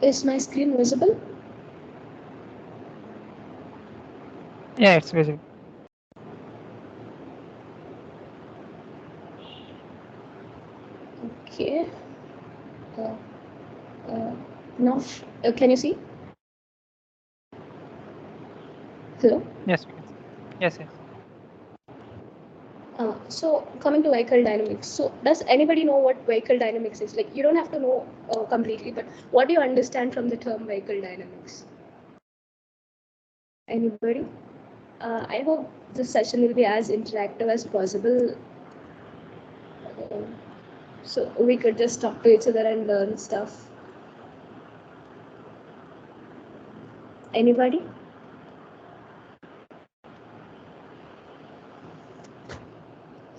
Is my screen visible? Yeah, it's visible. Okay. Uh, uh, now, can you see? Hello? Yes, we can see. Yes, yes. So coming to vehicle dynamics. So does anybody know what vehicle dynamics is? Like you don't have to know completely, but what do you understand from the term vehicle dynamics? Anybody? I hope this session will be as interactive as possible. Uh, so we could just talk to each other and learn stuff. Anybody?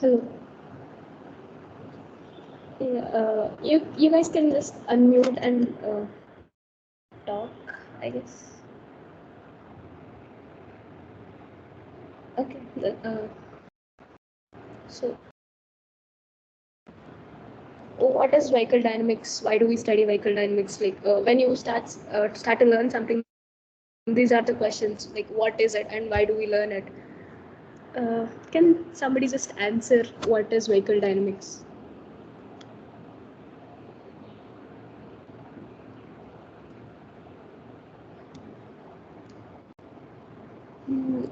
Hello. Yeah, you guys can just unmute and talk, I guess. Okay. So what is vehicle dynamics? Why do we study vehicle dynamics? Like when you start to learn something, these are the questions. Like what is it and why do we learn it? Can somebody just answer what is vehicle dynamics?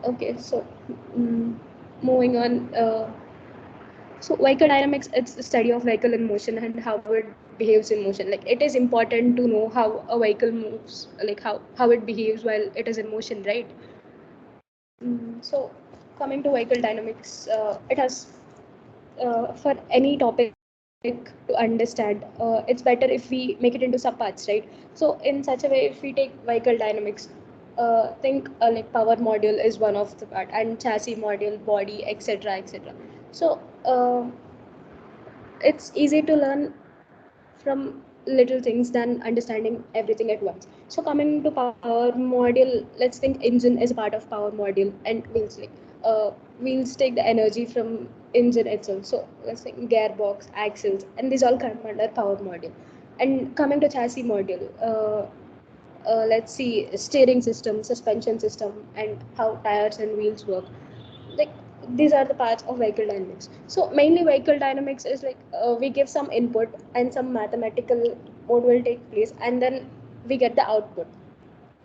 Okay, so moving on. So vehicle dynamics, it's the study of vehicle in motion and how it behaves in motion. Like it is important to know how a vehicle moves, like how it behaves while it is in motion, right? So coming to vehicle dynamics, it has for any topic to understand, it's better if we make it into subparts, right? So in such a way, if we take vehicle dynamics, think like power module is one of the part, and chassis module, body, etc., etc. So it's easy to learn from little things than understanding everything at once. So coming to power module, let's think engine is a part of power module, and wheels, like wheels take the energy from engine itself. So let's think gearbox, axles, and these all come under power module. And coming to chassis module, let's see steering system, suspension system, and how tires and wheels work. Like these are the parts of vehicle dynamics. So mainly vehicle dynamics is like we give some input and some mathematical mode will take place, and then we get the output.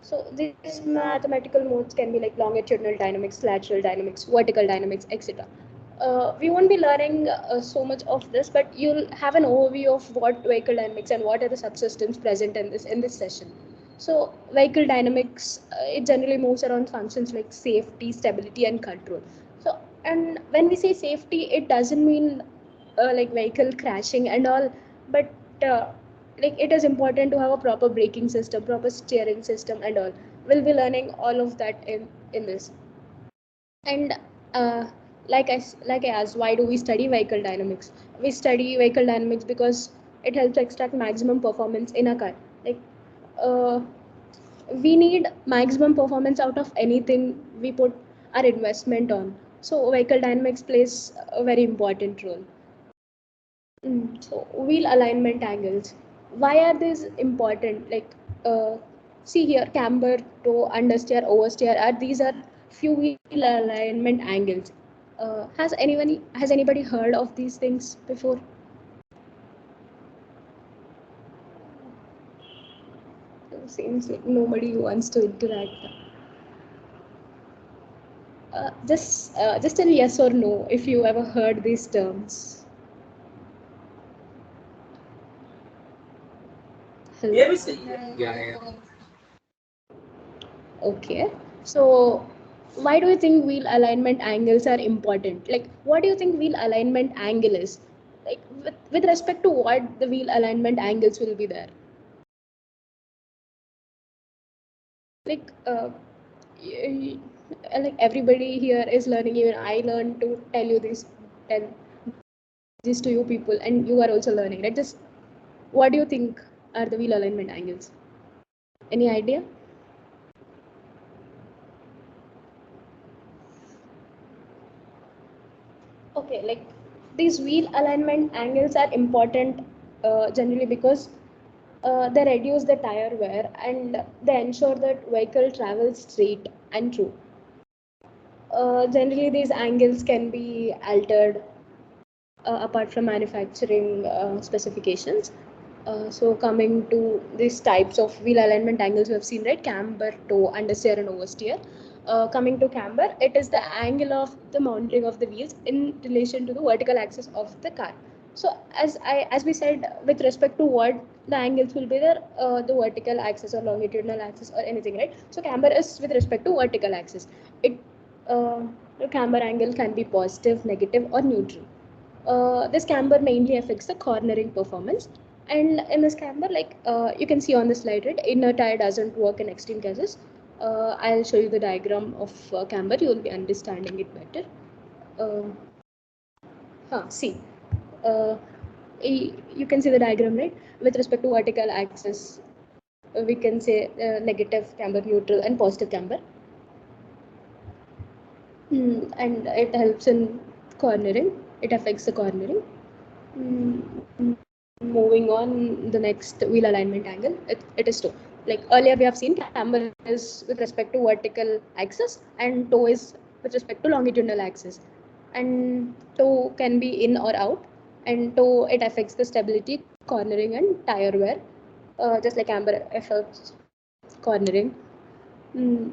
So these mathematical modes can be like longitudinal dynamics, lateral dynamics, vertical dynamics, etc. We won't be learning so much of this, but you'll have an overview of what vehicle dynamics and what are the subsystems present in this session. So vehicle dynamics, it generally moves around functions like safety, stability, and control. So, and when we say safety, it doesn't mean like vehicle crashing and all, but uh, like it is important to have a proper braking system, proper steering system, and all. We'll be learning all of that in this. And uh, like I asked, why do we study vehicle dynamics? We study vehicle dynamics because it helps extract maximum performance in a car. Like uh, we need maximum performance out of anything we put our investment on. So vehicle dynamics plays a very important role. So wheel alignment angles. Why are these important? Like, see here, camber, toe, understeer, oversteer. Are these are few wheel alignment angles? Has anybody heard of these things before? Seems like nobody wants to interact. Just tell yes or no if you ever heard these terms. Hello? Okay. So, why do you think wheel alignment angles are important? Like, what do you think wheel alignment angle is? Like, with respect to what the wheel alignment angles will be there? Like, like everybody here is learning. Even I learned to tell this to you people, and you are also learning. Right? Just what do you think are the wheel alignment angles? Any idea? Okay, like these wheel alignment angles are important generally because They reduce the tire wear and they ensure that vehicle travels straight and true. Generally, these angles can be altered apart from manufacturing specifications. So coming to these types of wheel alignment angles we have seen, right? Camber, toe, understeer and oversteer. Coming to camber, it is the angle of the mounting of the wheels in relation to the vertical axis of the car. So as we said, with respect to what the angles will be there, the vertical axis or longitudinal axis or anything, right? So camber is with respect to vertical axis. It the camber angle can be positive, negative or neutral. This camber mainly affects the cornering performance. And in this camber, like you can see on the slide, right, inner tire doesn't work in extreme cases. I'll show you the diagram of camber. You will be understanding it better. See, uh, you can see the diagram, right? With respect to vertical axis, we can say negative camber, neutral, and positive camber. And it helps in cornering. It affects the cornering. Moving on, the next wheel alignment angle, it is toe. Like earlier we have seen, camber is with respect to vertical axis and toe is with respect to longitudinal axis. And toe can be in or out, and toe, it affects the stability, cornering and tire wear, just like camber affects cornering. Mm,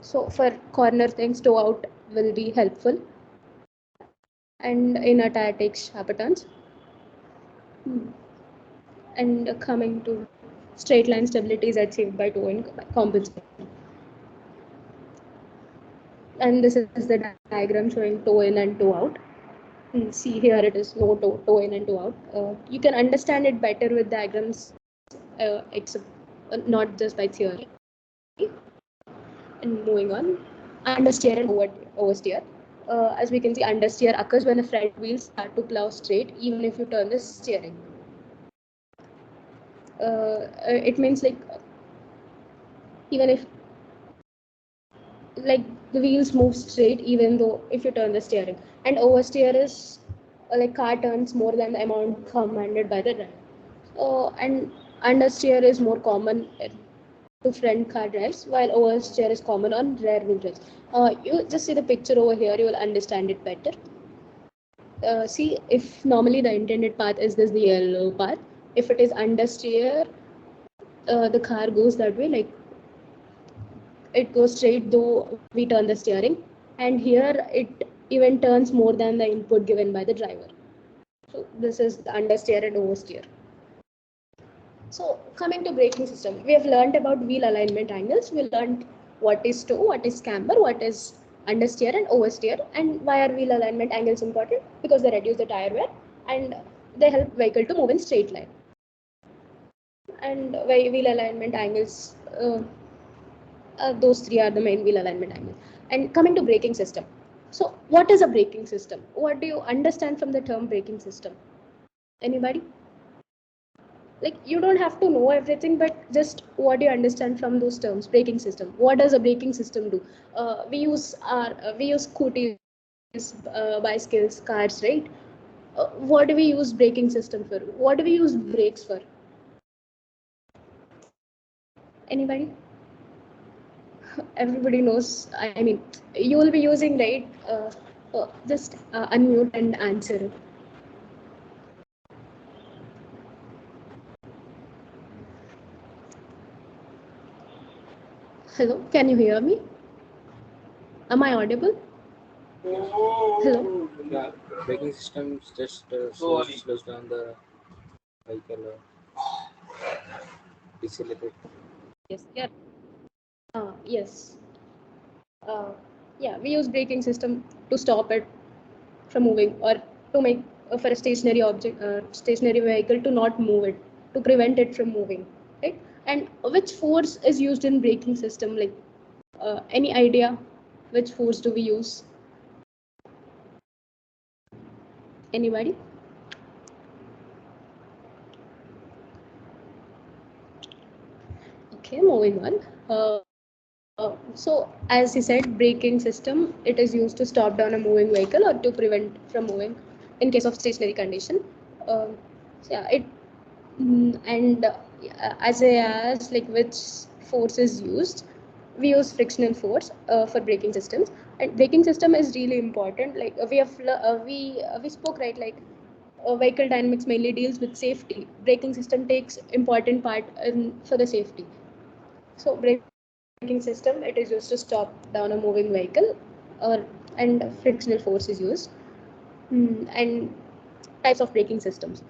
so for corner things, toe out will be helpful, and inner tire takes sharper turns. And coming to straight line stability is achieved by toe in compensation. And this is the diagram showing toe in and toe out. See here, it is no toe, toe in and toe out. You can understand it better with diagrams, except not just by theory. And moving on, understeer and oversteer. As we can see, understeer occurs when the front wheels start to plow straight, even if you turn the steering. It means like even if like the wheels move straight even though if you turn the steering. And oversteer is like car turns more than the amount commanded by the driver. And understeer is more common to front car drives, while oversteer is common on rear wheel drives. You just see the picture over here, you will understand it better. See, if normally the intended path is this, the yellow path, if it is understeer, the car goes that way, like it goes straight though we turn the steering, and here it even turns more than the input given by the driver. So this is the understeer and oversteer. So coming to braking system, we have learned about wheel alignment angles. We learned what is toe, what is camber, what is understeer and oversteer, and why are wheel alignment angles important? Because they reduce the tire wear and they help vehicle to move in straight line. And why wheel alignment angles, those three are the main wheel alignment angles. And coming to braking system. So what is a braking system? What do you understand from the term braking system? Anybody? Like you don't have to know everything, but just what do you understand from those terms? Braking system. What does a braking system do? We use scooties, bicycles, cars, right? What do we use braking system for? What do we use brakes for? Anybody? Everybody knows. I mean, you will be using, right? Just unmute and answer it. Hello, can you hear me? Am I audible? Hello. Yeah, braking system just slows down the vehicle decelerate. Yes. Yeah. Yes. Uh, yeah, we use braking system to stop it from moving, or to make for a stationary object, stationary vehicle to not move it, to prevent it from moving, right? And which force is used in braking system? Like any idea which force do we use? Anybody? Okay, moving on. So as you said, braking system, it is used to stop down a moving vehicle or to prevent from moving in case of stationary condition. Uh, so yeah, it And as I asked, like which force is used, we use frictional force for braking systems. And braking system is really important. Like we spoke, right, like vehicle dynamics mainly deals with safety. Braking system takes important part for the safety. So braking system, it is used to stop down a moving vehicle, or and frictional force is used. And types of braking systems.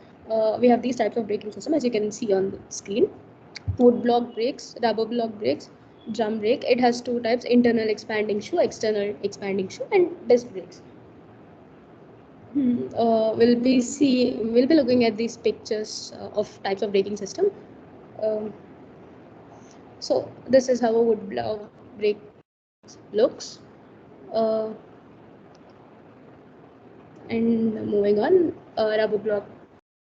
We have these types of braking system, as you can see on the screen. Wood block brakes, rubber block brakes, drum brake. It has two types: internal expanding shoe, external expanding shoe, and disc brakes. We'll be looking at these pictures of types of braking system. Um, so this is how a wood block brake looks. Uh, and moving on, rubber block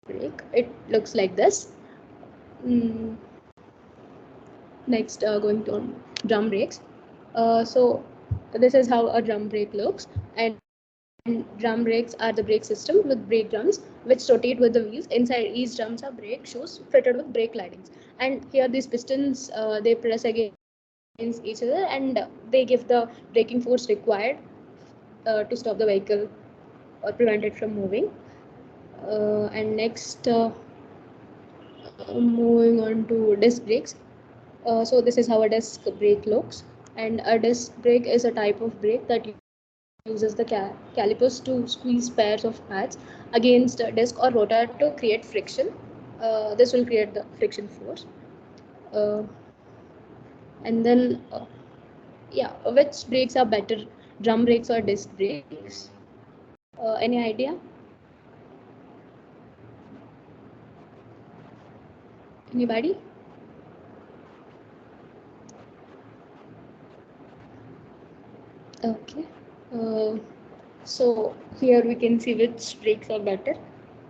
brake. It looks like this. Mm, Next, going to drum brakes. So this is how a drum brake looks, and drum brakes are the brake system with brake drums which rotate with the wheels. Inside each drums are brake shoes fitted with brake lightings, and here these pistons they press against each other, and they give the braking force required to stop the vehicle or prevent it from moving. And next, moving on to disc brakes. So this is how a disc brake looks, and a disc brake is a type of brake that uses the calipers to squeeze pairs of pads against a disc or rotor to create friction. This will create the friction force. Uh, and then, yeah, which brakes are better, drum brakes or disc brakes? Any idea? Anybody? Okay. Uh, so here we can see which brakes are better.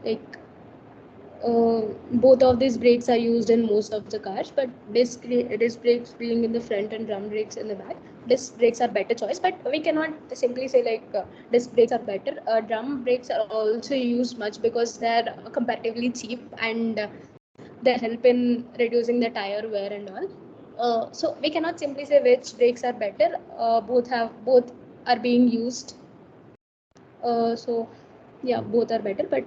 Like both of these brakes are used in most of the cars, but disc brakes being in the front and drum brakes in the back, disc brakes are better choice. But we cannot simply say like disc brakes are better. Drum brakes are also used much because they are comparatively cheap, and they help in reducing the tire wear and all. So we cannot simply say which brakes are better. Both are being used. So yeah, both are better, but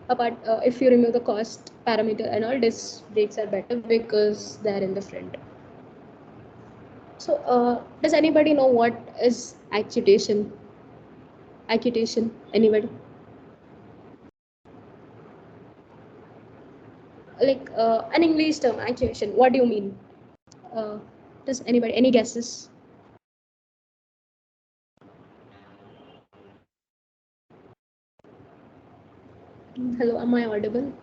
apart if you remove the cost parameter and all, disc brakes are better because they are in the front. So does anybody know what is actuation? Anybody? Like an English term, actuation, what do you mean? uh, does anybody, any guesses? Hello, am I audible?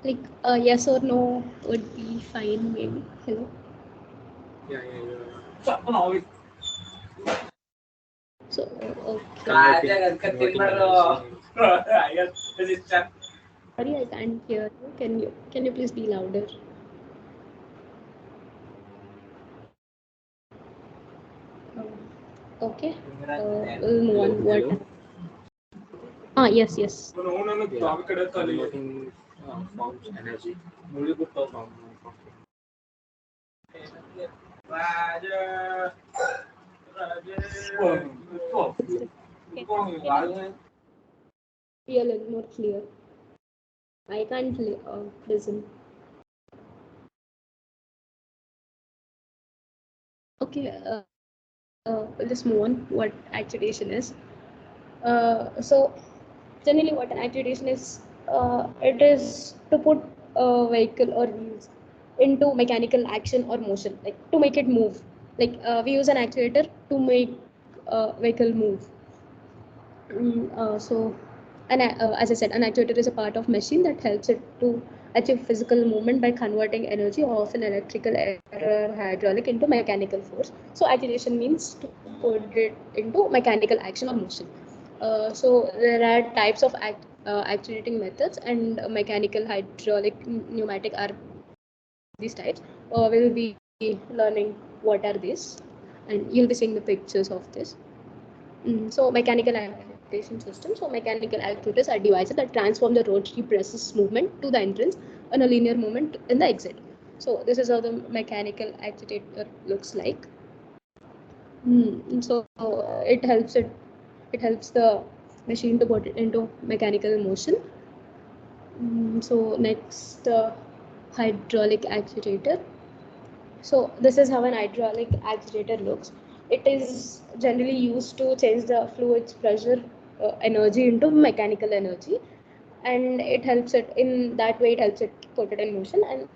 Like yes or no would be fine, maybe. Hello. Yeah. So Converting sorry, I can't hear you. Can you please be louder? Okay. We'll move on. What? Hello? Yes, yes. Converting forms energy from Be a little more clear. I can't listen. Okay. We'll just move on. What accreditation is? So generally, what an accreditation is, it is to put a vehicle or wheels into mechanical action or motion, like to make it move. Like we use an actuator to make vehicle move. So, as I said, an actuator is a part of machine that helps it to achieve physical movement by converting energy, often electrical or hydraulic, into mechanical force. So, actuation means to put it into mechanical action or motion. So, there are types of actuating methods, and mechanical, hydraulic, pneumatic are these types. We'll be learning what are these, and you'll be seeing the pictures of this. So, mechanical actuation system. So mechanical actuators are devices that transform the rotary presses movement to the entrance and a linear movement in the exit. So this is how the mechanical actuator looks like. So it helps the machine to put it into mechanical motion. So next, hydraulic actuator. So this is how an hydraulic actuator looks. It is generally used to change the fluid's pressure energy into mechanical energy, and it helps it in that way. It helps it put it in motion, and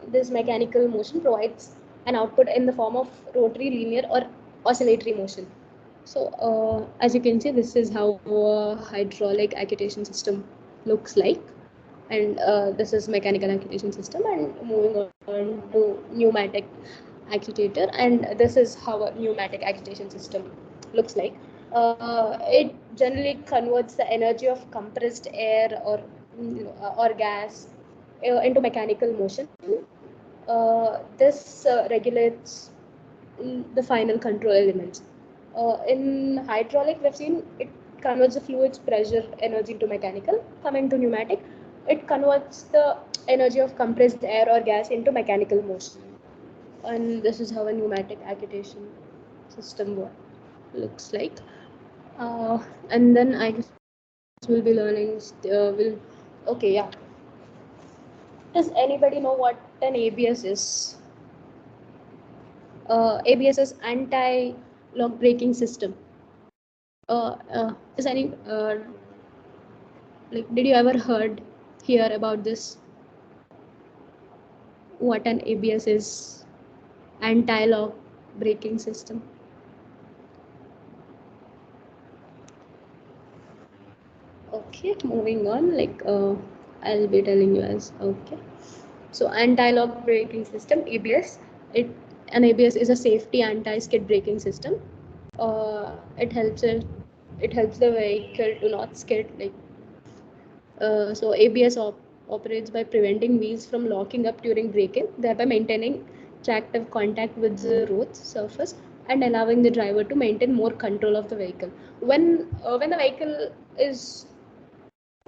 this mechanical motion provides an output in the form of rotary, linear, or oscillatory motion. So as you can see, this is how a hydraulic actuation system looks like, and this is mechanical actuation system. And moving on to pneumatic actuator, and this is how a pneumatic actuation system looks like. It generally converts the energy of compressed air or gas into mechanical motion. This regulates the final control elements. In hydraulic, we've seen it converts the fluid's pressure energy into mechanical. Coming to pneumatic, it converts the energy of compressed air or gas into mechanical motion. And this is how a pneumatic actuation system looks like. And then I guess we'll be learning. Okay, yeah. Does anybody know what an ABS is? ABS is anti-lock braking system. Is any like, did you ever hear about this? What an ABS is? Anti-lock braking system. Okay, moving on. I'll be telling you as okay. So anti-lock braking system (ABS). An ABS is a safety anti-skid braking system. It helps the vehicle to not skid. So ABS operates by preventing wheels from locking up during braking, thereby maintaining tractive contact with the road surface and allowing the driver to maintain more control of the vehicle. When the vehicle is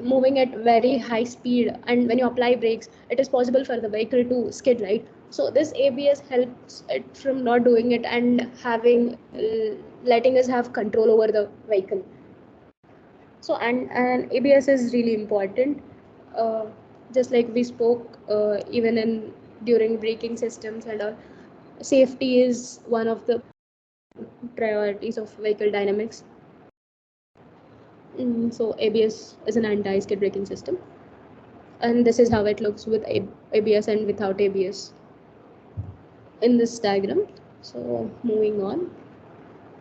moving at very high speed, and when you apply brakes, it is possible for the vehicle to skid, right? So this ABS helps it from not doing it and letting us have control over the vehicle. So and ABS is really important, uh, just like we spoke, even in during braking systems and all. Safety is one of the priorities of vehicle dynamics. So ABS is an anti-skid braking system, and this is how it looks with ABS and without ABS in this diagram. So moving on.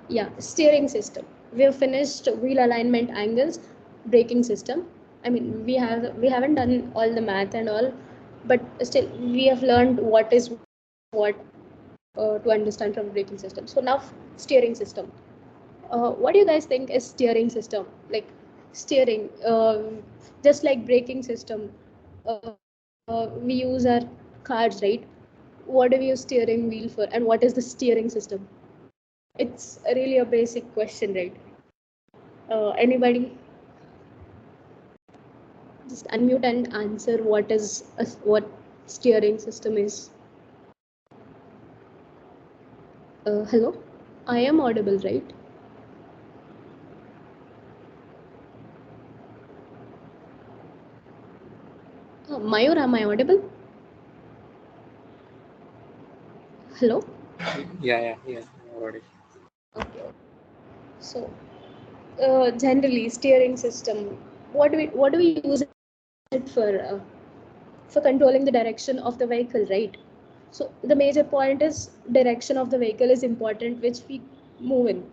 Yeah, steering system. We have finished wheel alignment, angles, braking system. I mean, we haven't done all the math and all, but still we have learned what is what to understand from braking system. So now steering system. What do you guys think is steering system? Like steering, just like braking system. We use our cars, right? What do we use steering wheel for, and what is the steering system? It's really a basic question, right? Anybody just unmute and answer what steering system is. Hello, I am audible, right? Mayur, am I audible? Hello. Yeah. Already. Okay. So generally steering system. What do we use it for controlling the direction of the vehicle, right? So the major point is direction of the vehicle is important, which we move in.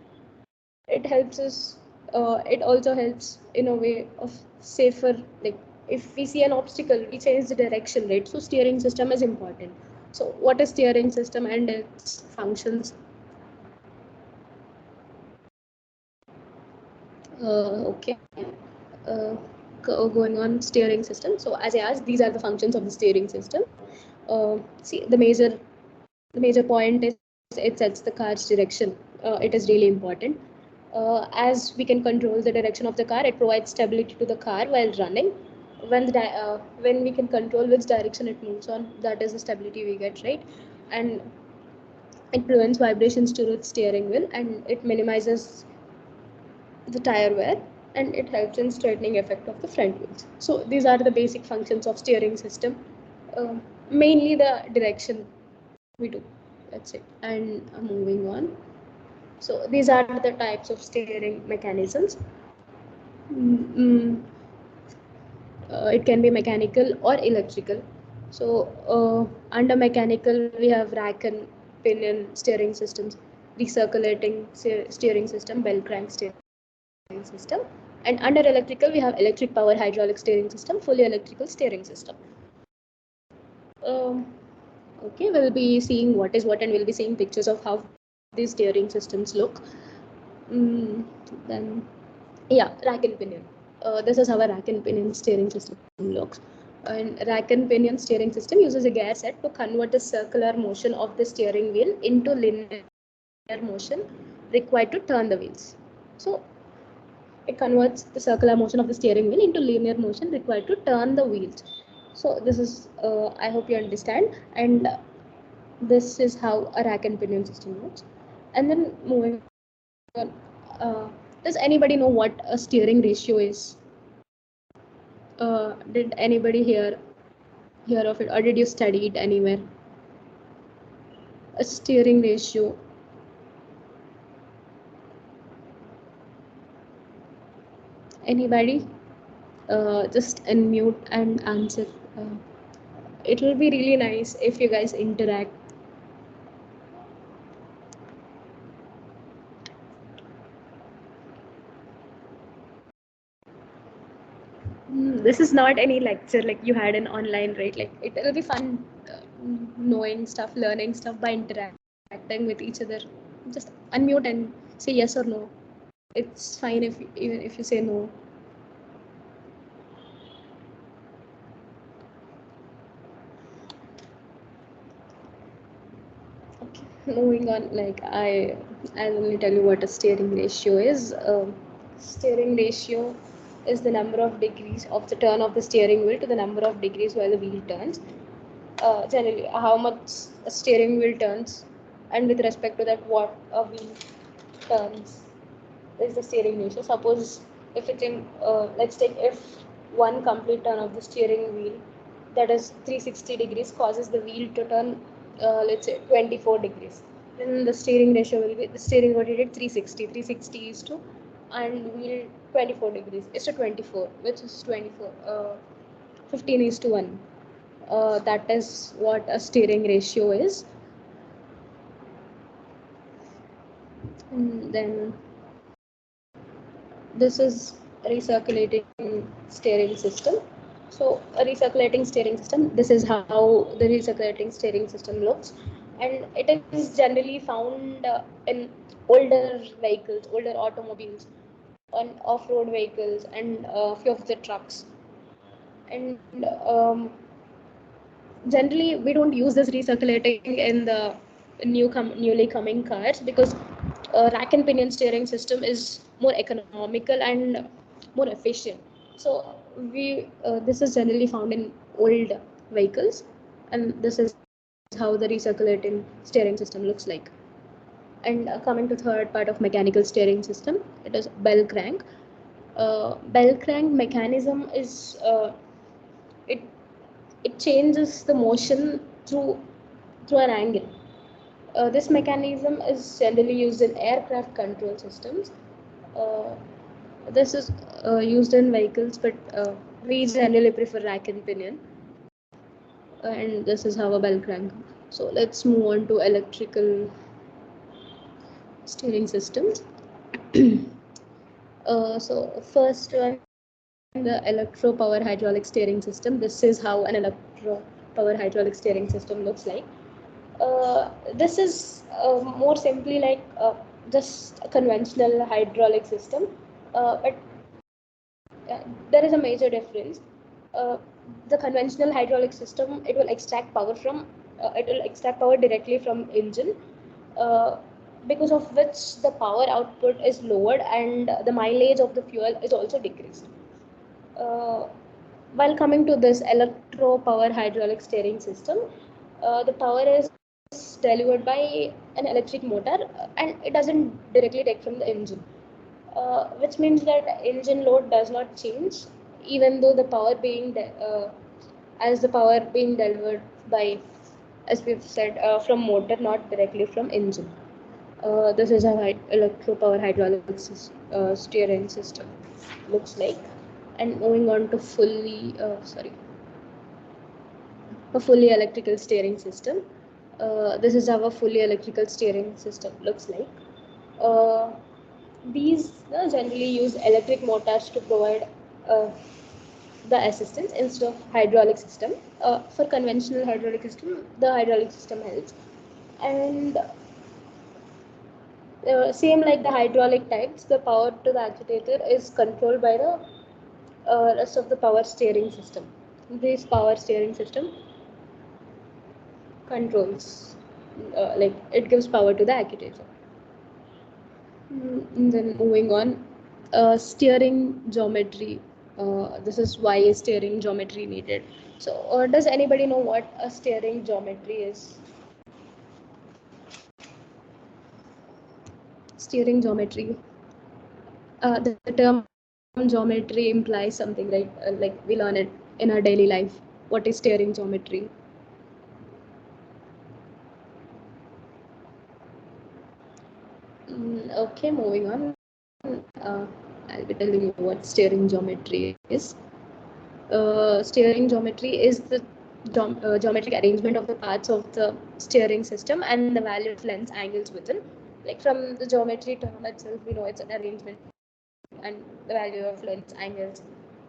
It helps us. It also helps in a way of safer. Like if we see an obstacle, we change the direction, right? So steering system is important. So what is steering system and its functions? Okay. Uh, Going on steering system. So as I asked, these are the functions of the steering system. See, the major point is it sets the car's direction. It is really important. As we can control the direction of the car, it provides stability to the car while running. When we can control which direction it moves on, that is the stability we get, right? And it prevents vibrations to the steering wheel, and it minimizes the tire wear, and it helps in straightening effect of the front wheels. So these are the basic functions of steering system. Mainly the direction we do. That's it. And moving on. So these are the types of steering mechanisms. Mm, it can be mechanical or electrical. So under mechanical we have rack and pinion steering systems, recirculating steering system, bell crank steering system. And under electrical we have electric power hydraulic steering system, fully electrical steering system. um, okay, we'll be seeing what is what, and we'll be seeing pictures of how these steering systems look. Then yeah, rack and pinion. This is how a rack and pinion steering system looks. And rack and pinion steering system uses a gear set to convert the circular motion of the steering wheel into linear motion required to turn the wheels. So it converts the circular motion of the steering wheel into linear motion required to turn the wheels. So this is, I hope you understand. And this is how a rack and pinion system works. And then moving on, does anybody know what a steering ratio is? Did anybody hear of it, or did you study it anywhere? A steering ratio. Anybody? Just unmute and answer. Uh, it will be really nice if you guys interact. This is not any lecture like you had in online, right? Like it will be fun, knowing stuff, learning stuff by interacting with each other. Just unmute and say yes or no. It's fine if even if you say no. Okay, moving on. I'll only tell you what a steering ratio is. Steering ratio is the number of degrees of the turn of the steering wheel to the number of degrees while the wheel turns. Generally, how much a steering wheel turns, and with respect to that, what a wheel turns is the steering ratio. Suppose if it in, let's take if one complete turn of the steering wheel, that is 360 degrees, causes the wheel to turn, let's say 24 degrees, then the steering ratio will be, the steering rotated 360, 360 is to, and wheel 24 degrees is to 24, which is 24, 15 is to 1. That is what a steering ratio is. And then this is recirculating steering system. So a recirculating steering system, this is how the recirculating steering system looks, and it is generally found in older vehicles, older automobiles, on off-road vehicles, and a few of the trucks. And generally we don't use this recirculating in the newly coming cars, because rack and pinion steering system is more economical and more efficient. So we this is generally found in old vehicles, and this is how the recirculating steering system looks like. And coming to third part of mechanical steering system, it is bell crank. Bell crank mechanism is, it it changes the motion through an angle. This mechanism is generally used in aircraft control systems. Uh, this is used in vehicles, but we generally prefer rack and pinion. And this is how a bell crank. So let's move on to electrical steering systems. So first one, the electro power hydraulic steering system. This is how an electro power hydraulic steering system looks like. This is more simply like just a conventional hydraulic system, but there is a major difference. Uh, the conventional hydraulic system, it will extract power from, it will extract power directly from engine. Uh, because of which the power output is lowered and the mileage of the fuel is also decreased. Uh, while coming to this electro power hydraulic steering system, the power is delivered by an electric motor and it doesn't directly take from the engine, which means that engine load does not change even though the power as the power being delivered by, as we've said, from motor, not directly from engine. This is how electro power hydraulic steering system looks like. And moving on to a fully electrical steering system. This is how a fully electrical steering system looks like. Uh, these generally use electric motors to provide uh, the assistance instead of hydraulic system. For conventional hydraulic system, the hydraulic system helps. And same like the hydraulic types, the power to the agitator is controlled by the rest of the power steering system. This power steering system controls, like it gives power to the agitator. Then moving on, steering geometry. This is why is steering geometry needed. So, does anybody know what a steering geometry is? Steering geometry. The term geometry implies something, right? Like we learn it in our daily life. What is steering geometry? Okay, moving on. I'll be telling you what steering geometry is. Steering geometry is the geometric arrangement of the parts of the steering system and the value of lengths, angles within. Like from the geometry term itself, we know it's an arrangement and the value of lengths, angles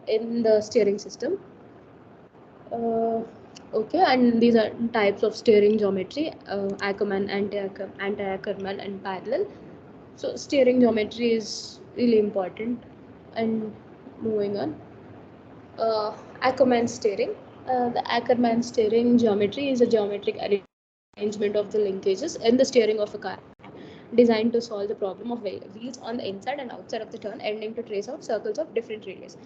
in the steering system. Uh, okay, and these are types of steering geometry: Ackermann, anti-Ackermann, and parallel. So steering geometry is really important. And moving on, Ackermann steering. The Ackermann steering geometry is a geometric arrangement of the linkages in the steering of a car, designed to solve the problem of wheels on the inside and outside of the turn, ending to trace out circles of different radius.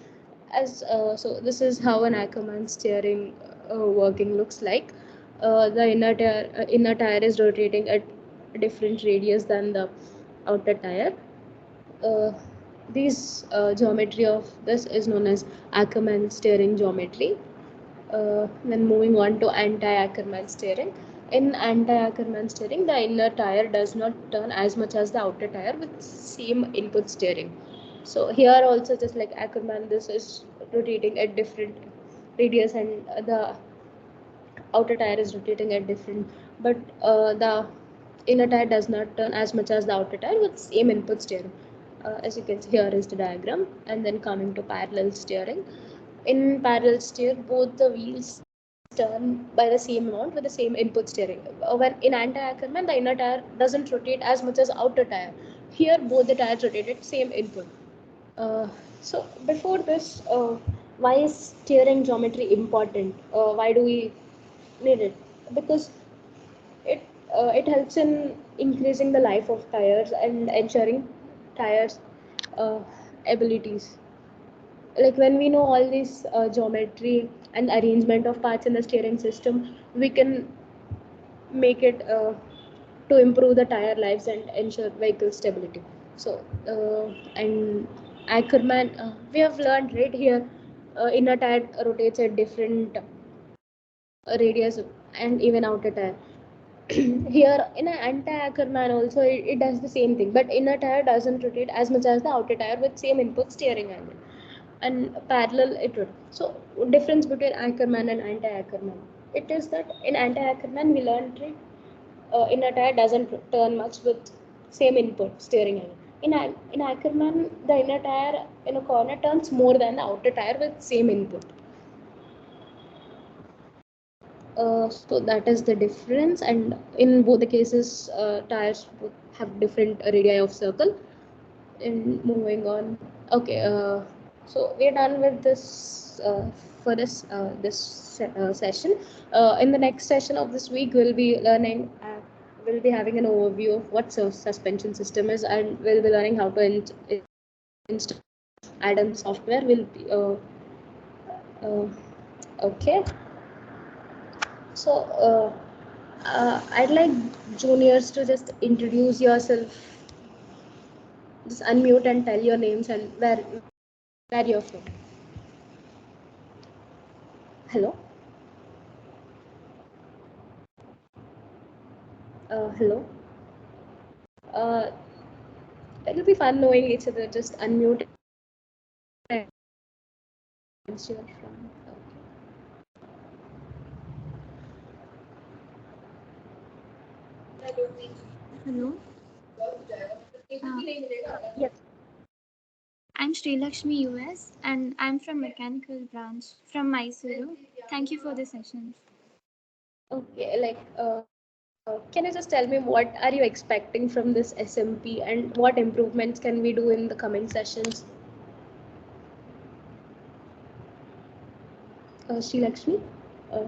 So this is how an Ackermann steering working looks like. The inner tire is rotating at different radius than the outer tire. Uh, these geometry of this is known as Ackermann steering geometry. Then moving on to anti-Ackermann steering. In anti-Ackermann steering, the inner tire does not turn as much as the outer tire with same input steering. So here also, just like Ackermann, this is rotating at different radius and the outer tire is rotating at different, but the inner tire does not turn as much as the outer tire with same input steering. As you can see, here is the diagram. And then coming to parallel steering. In parallel steer, both the wheels turn by the same amount with the same input steering. When in anti-Ackermann, the inner tire doesn't rotate as much as outer tire. Here, both the tires rotate at same input. So before this, why is steering geometry important? Why do we need it? Because it helps in increasing the life of tires and ensuring tires uh, abilities. Like when we know all this geometry and arrangement of parts in the steering system, we can make it to improve the tire lives and ensure vehicle stability. So and Ackerman, we have learned right here, inner tire rotates at different radius and even outer tire. Here in an anti-Ackerman also it does the same thing, but inner tire doesn't rotate as much as the outer tire with same input steering angle, and parallel it would. So difference between Ackerman and anti-Ackerman, it is that in anti-Ackerman we learned right, inner tire doesn't turn much with same input steering angle. In Ackerman, the inner tire in a corner turns more than the outer tire with same input. So that is the difference, and in both the cases, tires both have different radii of circle. And moving on, okay. So we're done with this for this session. In the next session of this week, we'll be learning we'll be having an overview of what suspension system is, and we'll be learning how to install add-on software. Will be okay. So I'd like juniors to just introduce yourself. Just unmute and tell your names and where you're from. Hello. Hello. Uh, it'll be fun knowing each other. Just unmute and you're from. Hello, Yes. I'm Srilakshmi US and I'm from Mechanical Branch from Mysuru. Thank you for the session. Okay. Can you just tell me what are you expecting from this SMP and what improvements can we do in the coming sessions? Sri Lakshmi,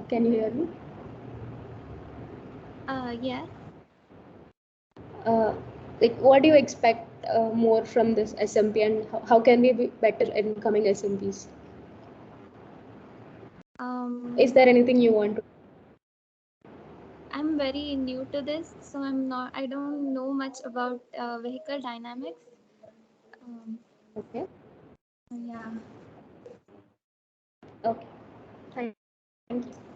can you hear me? Yeah, Uh, what do you expect more from this SMP, and how can we be better in coming SMPs? Is there anything you want to? I'm very new to this, so I don't know much about vehicle dynamics. Um, Okay. yeah. Okay. Thank you.